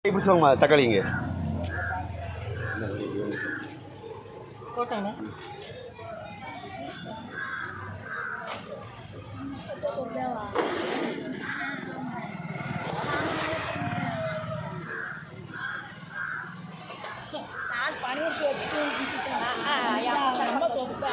எப்படி சொல்லுமா தக்காளிங்க போட்டாங்க பனீர் சோப்பு நம்ம சோப்பு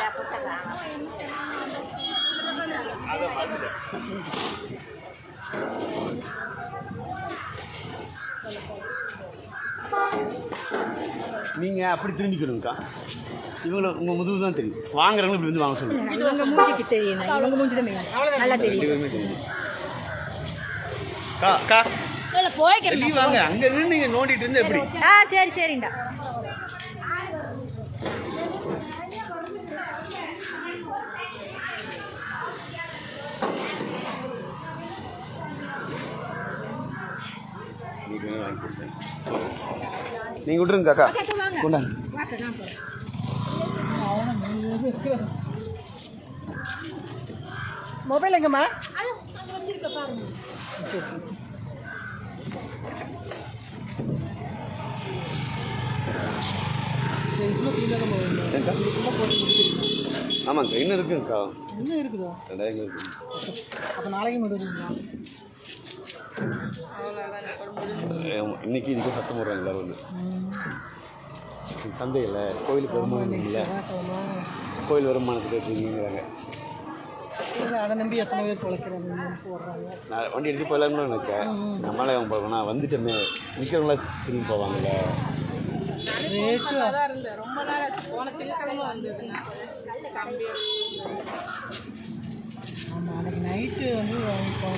நீங்கள் அப்படி திரும்பிக்கணுங்கக்கா இவங்களை உங்கள் முதுகு தான் தெரியும் வாங்குறவங்க இப்படி வந்து வாங்க சொல்லுங்கள் இவங்க மூஞ்சிக்கு தெரியும் இவங்க மூஞ்சி தான் நல்லா தெரியும் அக்கா போய்க்கிறேன் வாங்க அங்கே நின்று நீங்கள் நோண்டிட்டு இருந்தா எப்படி சரி சரிண்டா நீங்கள் விட்டுருங்க அக்கா கொண்டாங்க மொபைல் எங்கம்மா ஆமாங்கக்கா இன்னும் இருக்குங்கக்கா இன்னும் இருக்குதா 2000 இருக்கு அப்போ நாளைக்கு முடியுங்களா இன்னைக்கு இதுக்கு சத்தம் போடுறாங்க எல்லாரும் வந்து சந்தையில் கோயிலுக்கு வருமானம் இல்லை கோயில் வருமானத்துக்கு இருக்குங்கிறாங்க அதை நம்பி எத்தனை பேர் குழைக்கிறாங்க போடுறாங்க நான் வண்டி எடுத்து போயிடலாம்னு நினைச்சேன் நம்மளால அவங்க போகணும் வந்துட்டோமே நிற்கிறவங்களா திரும்பி போவாங்கல்ல ரேட்டு ரொம்ப நாள் ஆச்சு போன திங்கக்கிழமை வந்ததுன்னா ஆமாம் அன்றைக்கி நைட்டு வந்து வாங்கிட்டு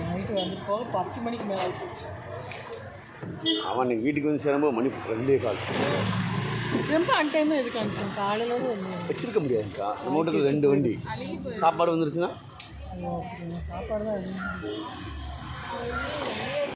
நைட்டு வந்து போக 10 மணிக்கு மேலே ஆகிடுச்சு அவன் அன்றைக்கி வீட்டுக்கு வந்து சேரும்போது மணி 2:15 ரொம்ப அன்டைமாக எதுக்கு அனுப்பும் காலையில் வந்து வச்சிருக்க முடியாதுக்கா நம்ம வீட்டுக்கு 2 வண்டி சாப்பாடு வந்துருச்சுன்னா சாப்பாடு தான்